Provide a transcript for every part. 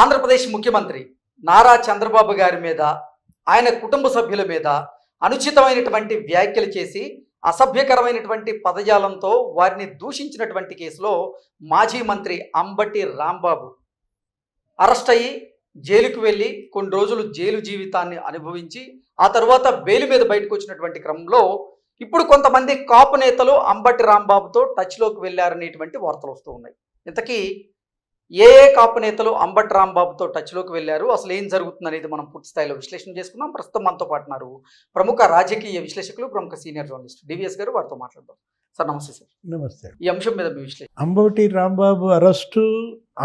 ఆంధ్రప్రదేశ్ ముఖ్యమంత్రి నారా చంద్రబాబు గారి మీద, ఆయన కుటుంబ సభ్యుల మీద అనుచితమైనటువంటి వ్యాఖ్యలు చేసి అసభ్యకరమైనటువంటి పదజాలంతో వారిని దూషించినటువంటి కేసులో మాజీ మంత్రి అంబటి రాంబాబు అరెస్ట్ అయ్యి జైలుకు వెళ్ళి కొన్ని రోజులు జైలు జీవితాన్ని అనుభవించి ఆ తర్వాత బెయిల్ మీద బయటకు వచ్చినటువంటి క్రమంలో ఇప్పుడు కొంతమంది కాపు నేతలు అంబటి రాంబాబుతో టచ్లోకి వెళ్ళారనేటువంటి వార్తలు వస్తూ ఉన్నాయి. ఇంతకీ ఏ కాపు నేతలు అంబటి రాంబాబుతో టచ్లోకి వెళ్ళారు, అసలు ఏం జరుగుతుంది అనేది మనం పూర్తి స్థాయిలో విశ్లేషణ చేసుకున్నాం. ప్రస్తుతం మనతో పాటున్నారు ప్రముఖ రాజకీయ విశ్లేషకులు, ప్రముఖ సీనియర్ జర్నలిస్ట్ డివిఎస్ గారు. వారితో మాట్లాడదాం. సార్ నమస్తే. సార్ నమస్తే. ఈ అంశం మీద మీ విశ్లేషణ. అంబటి రాంబాబు అరెస్టు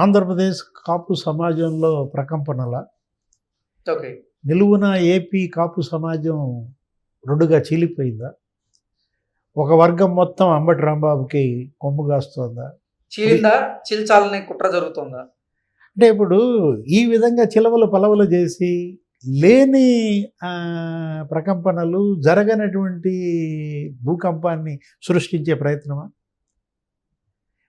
ఆంధ్రప్రదేశ్ కాపు సమాజంలో ప్రకంపనల, ఓకే, నిలువున ఏపీ కాపు సమాజం రెండుగా చీలిపోయిందా? ఒక వర్గం మొత్తం అంబటి రాంబాబుకి కొమ్ము కాస్తోందా? చీలిందా, చీల్చాలనే కుట్ర జరుగుతుందా? అంటే ఇప్పుడు ఈ విధంగా చిలవలు పలవలు చేసి లేని ప్రకంపనలు, జరగనటువంటి భూకంపాన్ని సృష్టించే ప్రయత్నమా?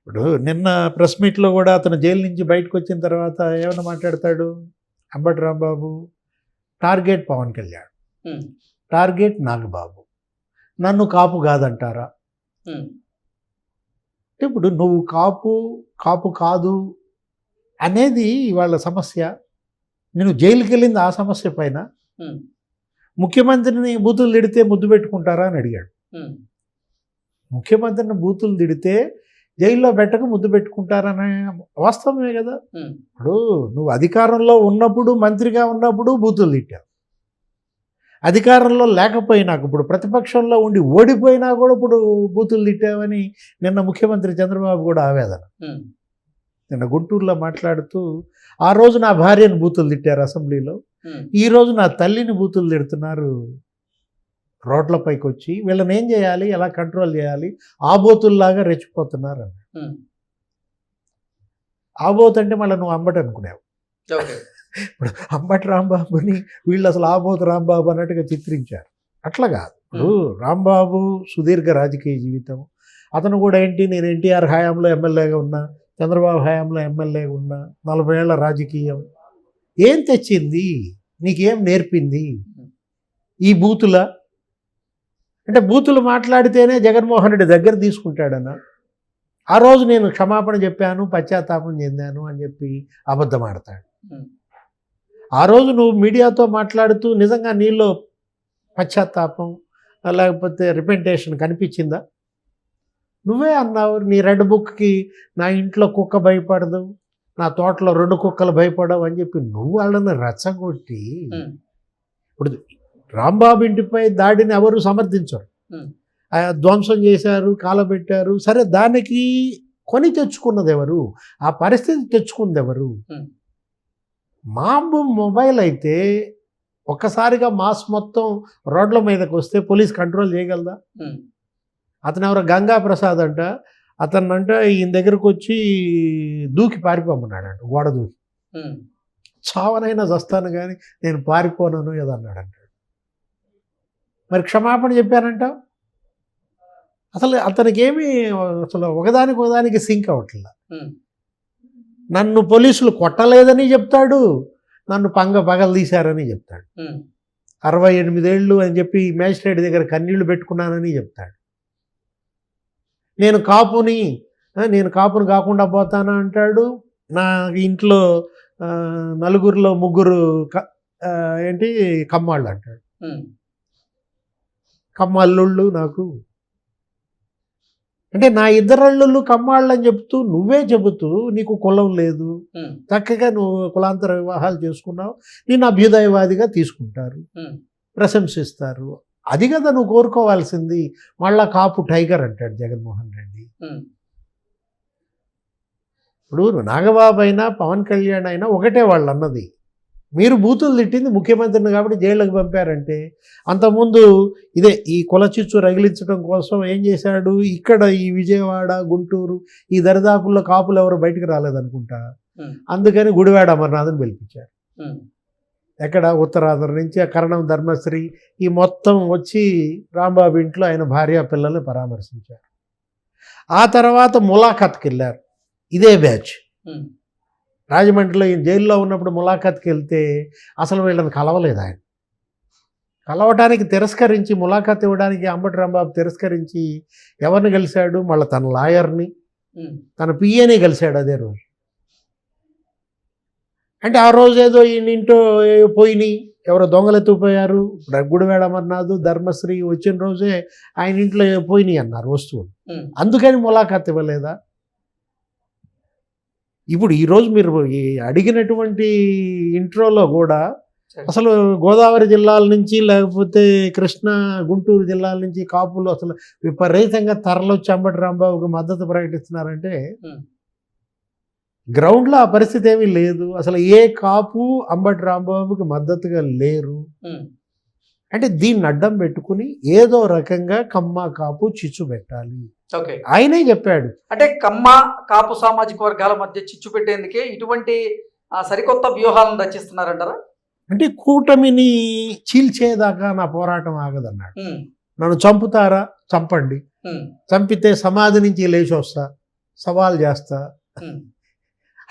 ఇప్పుడు నిన్న ప్రెస్ మీట్లో కూడా అతను జైలు నుంచి బయటకు వచ్చిన తర్వాత ఏమైనా మాట్లాడతాడు అంబటి రాంబాబు? టార్గెట్ పవన్ కళ్యాణ్, టార్గెట్ నాగబాబు, నన్ను కాపు కాదంటారా? ఇప్పుడు నువ్వు కాపు కాదు అనేది వాళ్ళ సమస్య. నేను జైలుకి వెళ్ళింది ఆ సమస్య పైన. ముఖ్యమంత్రిని బూతులు తిడితే ముద్దు పెట్టుకుంటారా అని అడిగాడు. ముఖ్యమంత్రిని బూతులు తిడితే జైల్లో పెట్టక ముద్దు పెట్టుకుంటారనే వాస్తవమే కదా. ఇప్పుడు నువ్వు అధికారంలో ఉన్నప్పుడు, మంత్రిగా ఉన్నప్పుడు బూతులు తిట్టావు. అధికారంలో లేకపోయినా, ఇప్పుడు ప్రతిపక్షంలో ఉండి ఓడిపోయినా కూడా ఇప్పుడు బూతులు తిట్టావని నిన్న ముఖ్యమంత్రి చంద్రబాబు కూడా ఆవేదన. నిన్న గుంటూరులో మాట్లాడుతూ, ఆ రోజు నా భార్యను బూతులు తిట్టారు అసెంబ్లీలో, ఈరోజు నా తల్లిని బూతులు తిడుతున్నారు రోడ్లపైకి వచ్చి, వీళ్ళని ఏం చేయాలి, ఎలా కంట్రోల్ చేయాలి, ఆబోతుల్లాగా రెచ్చిపోతున్నారు అని. ఆబోతు అంటే మళ్ళీ నువ్వు అంబటి అనుకునేవు. ఇప్పుడు అంబటి రాంబాబుని వీళ్ళు అసలు ఆబోతు రాంబాబు అన్నట్టుగా చిత్రించారు. అట్లా కాదు. ఇప్పుడు రాంబాబు సుదీర్ఘ రాజకీయ జీవితం. అతను కూడా ఏంటి, నేను ఎన్టీఆర్ హయాంలో ఎమ్మెల్యేగా ఉన్నా, చంద్రబాబు హయాంలో ఎమ్మెల్యేగా ఉన్నా, 40 ఏళ్ల రాజకీయం. ఏం తెచ్చింది నీకేం నేర్పింది ఈ బూతుల? అంటే బూతులు మాట్లాడితేనే జగన్మోహన్ రెడ్డి దగ్గర తీసుకుంటాడన్నా? ఆ రోజు నేను క్షమాపణ చెప్పాను, పశ్చాత్తాపం చెందాను అని చెప్పి అబద్ధం ఆడతాడు. ఆ రోజు నువ్వు మీడియాతో మాట్లాడుతూ నిజంగా నీలో పశ్చాత్తాపం లేకపోతే రిపెంటేషన్ కనిపించిందా? నువ్వే అన్నావు నీ రెడ్ బుక్కి, నా ఇంట్లో కుక్క భయపడదు, నా తోటలో 2 కుక్కలు భయపడవు అని చెప్పి నువ్వు వాళ్ళని రెచ్చగొట్టి, ఇప్పుడు రాంబాబు ఇంటిపై దాడిని ఎవరు సమర్థించరు. ధ్వంసం చేశారు, కాలబెట్టారు, సరే దానికి కొని తెచ్చుకున్నది ఎవరు? ఆ పరిస్థితి తెచ్చుకుంది ఎవరు? మాంబు మొబైల్ అయితే ఒక్కసారిగా మాస్ మొత్తం రోడ్ల మీదకి వస్తే పోలీస్ కంట్రోల్ చేయగలదా? అతను ఎవరో గంగా ప్రసాద్ అంట, అతనంట ఈయన దగ్గరకు వచ్చి దూకి పారిపోమన్నాడంట, గోడ దూకి. చావనైనా చస్తాను కానీ నేను పారిపోనను ఏదో అన్నాడంట. మరి క్షమాపణ చెప్పానంట. అసలు అతనికి అసలు ఒకదానికి సింక్ అవ్వట్లా. నన్ను పోలీసులు కొట్టలేదని చెప్తాడు, నన్ను పగలు తీశారని చెప్తాడు. 68 ఏళ్ళు అని చెప్పి మ్యాజిస్ట్రేట్ దగ్గర కన్నీళ్లు పెట్టుకున్నానని చెప్తాడు. నేను కాపుని కాకుండా పోతాను అంటాడు. నా ఇంట్లో 4గురిలో 3 కమ్మాళ్ళు అంటాడు. కమ్మల్లుళ్ళు నాకు అంటే నా 2 అల్లుళ్ళు కమ్మాళ్ళు అని చెబుతూ నీకు కులం లేదు, చక్కగా నువ్వు కులాంతర వివాహాలు చేసుకున్నావు, నేను అభ్యుదయవాదిగా తీసుకుంటారు, ప్రశంసిస్తారు. అది కదా నువ్వు కోరుకోవాల్సింది. మళ్ళా కాపు టైగర్ అంటాడు జగన్మోహన్ రెడ్డి. ఇప్పుడు నాగబాబు అయినా పవన్ కళ్యాణ్ అయినా ఒకటే వాళ్ళు అన్నది. మీరు బూతులు తిట్టింది ముఖ్యమంత్రిని కాబట్టి జైళ్ళకి పంపారంటే, అంతకుముందు ఇదే ఈ కులచిచ్చు రగిలించడం కోసం ఏం చేశాడు, ఇక్కడ ఈ విజయవాడ, గుంటూరు ఈ దరిదాపుల్లో కాపులు ఎవరు బయటకు రాలేదనుకుంటా, అందుకని గుడివాడ అమర్నాథ్ని పిలిపించారు. ఎక్కడ ఉత్తరాంధ్ర నుంచి ఆ కరణం ధర్మశ్రీ ఈ మొత్తం వచ్చి రాంబాబు ఇంట్లో ఆయన భార్య పిల్లల్ని పరామర్శించారు. ఆ తర్వాత ములాఖత్కి వెళ్ళారు ఇదే బ్యాచ్. రాజమండ్రిలో ఈయన జైల్లో ఉన్నప్పుడు ములాఖాత్కి వెళ్తే అసలు వీళ్ళని కలవలేదు ఆయన. కలవటానికి తిరస్కరించి, ములాఖాత్ ఇవ్వడానికి అంబటి రాంబాబు తిరస్కరించి ఎవరిని కలిశాడు? మళ్ళీ తన లాయర్ని, తన పిఏని కలిశాడు అదే రోజు. అంటే ఆ రోజు ఏదో ఈయన ఇంట్లో పోయినాయి, ఎవరో దొంగలు ఎత్తుకుపోయారు, గుడివాడ అమర్నాథ్, ధర్మశ్రీ వచ్చిన రోజే ఆయన ఇంట్లో పోయినాయి అన్నారు వస్తువులు, అందుకని ములాఖాత్ ఇవ్వలేదా? ఇప్పుడు ఈరోజు మీరు అడిగినటువంటి ఇంట్రోలో కూడా అసలు గోదావరి జిల్లాల నుంచి లేకపోతే కృష్ణా గుంటూరు జిల్లాల నుంచి కాపులు అసలు విపరీతంగా తరలొచ్చి అంబటి రాంబాబుకి మద్దతు ప్రకటిస్తున్నారంటే గ్రౌండ్లో ఆ పరిస్థితి ఏమీ లేదు. అసలు ఏ కాపు అంబటి రాంబాబుకి మద్దతుగా లేరు. అంటే దీన్ని అడ్డం పెట్టుకుని ఏదో రకంగా కమ్మ కాపు చిచ్చు పెట్టాలి. ఆయనే చెప్పాడు. అంటే కమ్మ కాపు సామాజిక వర్గాల మధ్య చిచ్చు పెట్టేందుకే ఇటువంటి సరికొత్త వ్యూహాలను రచిస్తున్నారంటారా? అంటే కూటమిని చీల్చేదాకా నా పోరాటం ఆగదన్నాడు. నన్ను చంపుతారా? చంపండి, చంపితే సమాధి నుంచి లేచి వస్తా, సవాల్ చేస్తా.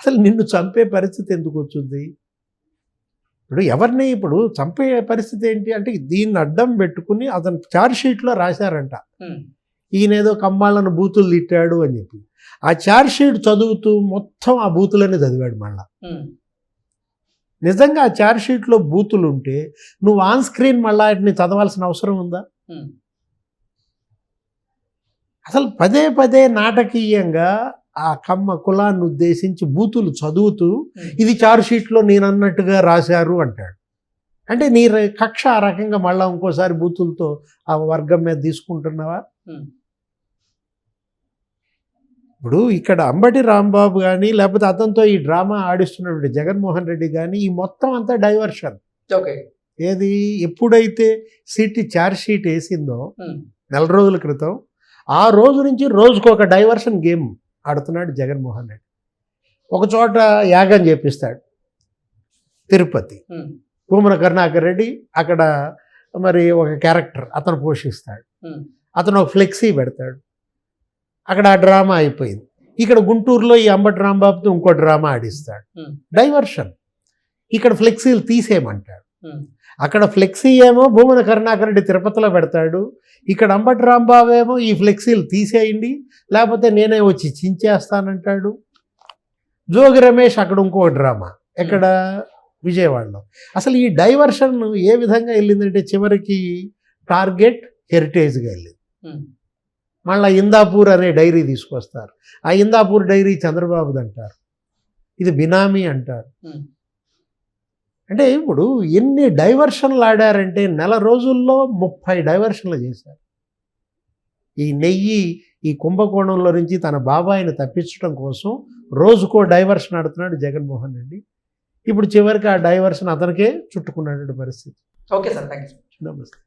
అసలు నిన్ను చంపే పరిస్థితి ఎందుకు వచ్చింది? ఇప్పుడు ఎవరిని ఇప్పుడు చంపే పరిస్థితి ఏంటి అంటే దీన్ని అడ్డం పెట్టుకుని అతను ఛార్జ్ షీట్లో రాశారంట, ఈయనేదో కమ్మాళ్ళను బూతులు తిట్టాడు అని చెప్పి. ఆ ఛార్జ్ షీట్ చదువుతూ మొత్తం ఆ బూతులన్నీ చదివాడు. మళ్ళా నిజంగా ఆ ఛార్జ్ షీట్లో బూతులు ఉంటే నువ్వు ఆన్ స్క్రీన్ మళ్ళా వాటిని చదవాల్సిన అవసరం ఉందా? అసలు పదే పదే నాటకీయంగా ఆ కమ్మ కులాన్ని ఉద్దేశించి బూతులు చదువుతూ ఇది ఛార్జ్ షీట్లో నేను అన్నట్టుగా రాశారు అంటాడు. అంటే నీ కక్ష ఆ రకంగా మళ్ళీ ఇంకోసారి బూతులతో ఆ వర్గం మీద తీసుకుంటున్నావా? ఇప్పుడు ఇక్కడ అంబటి రాంబాబు కానీ లేకపోతే అతనితో ఈ డ్రామా ఆడిస్తున్నటువంటి జగన్మోహన్ రెడ్డి కానీ ఈ మొత్తం అంతా డైవర్షన్. ఏది ఎప్పుడైతే ఛార్జ్ షీట్ వేసిందో 4 రోజుల క్రితం, ఆ రోజు నుంచి రోజుకు ఒక డైవర్షన్ గేమ్ ఆడుతున్నాడు జగన్మోహన్ రెడ్డి. ఒక చోట యాగం చేపిస్తాడు తిరుపతి, భూమన కరుణాకర్ రెడ్డి అక్కడ మరి ఒక క్యారెక్టర్ అతను పోషిస్తాడు, అతను ఒక ఫ్లెక్సీ పెడతాడు, అక్కడ ఆ డ్రామా అయిపోయింది. ఇక్కడ గుంటూరులో ఈ అంబటి రాంబాబుతో ఇంకో డ్రామా ఆడిస్తాడు, డైవర్షన్. ఇక్కడ ఫ్లెక్సీలు తీసేయమంటాడు, అక్కడ ఫ్లెక్సీ ఏమో భూమన కరుణాకర్ రెడ్డి తిరుపతిలో పెడతాడు, ఇక్కడ అంబటి రాంబాబు ఏమో ఈ ఫ్లెక్సీలు తీసేయండి లేకపోతే నేనే వచ్చి చించేస్తానంటాడు. జోగి రమేష్ అక్కడ ఇంకో డ్రామా ఎక్కడ విజయవాడలో. అసలు ఈ డైవర్షన్ ఏ విధంగా వెళ్ళిందంటే చివరికి టార్గెట్ హెరిటేజ్గా వెళ్ళింది. మళ్ళీ ఇందాపూర్ అనే డైరీ తీసుకొస్తారు, ఆ ఇందాపూర్ డైరీ చంద్రబాబుది అంటారు, ఇది బినామీ అంటారు. అంటే ఇప్పుడు ఎన్ని డైవర్షన్లు ఆడారంటే 4 రోజుల్లో 30 డైవర్షన్లు చేశారు. ఈ నెయ్యి ఈ కుంభకోణంలో నుంచి తన బాబాయిని తప్పించడం కోసం రోజుకో డైవర్షన్ ఆడుతున్నాడు జగన్మోహన్ రెడ్డి. ఇప్పుడు చివరికి ఆ డైవర్షన్ అతనికే చుట్టుకున్నటువంటి పరిస్థితి. Okay sir, thank you. నమస్తే.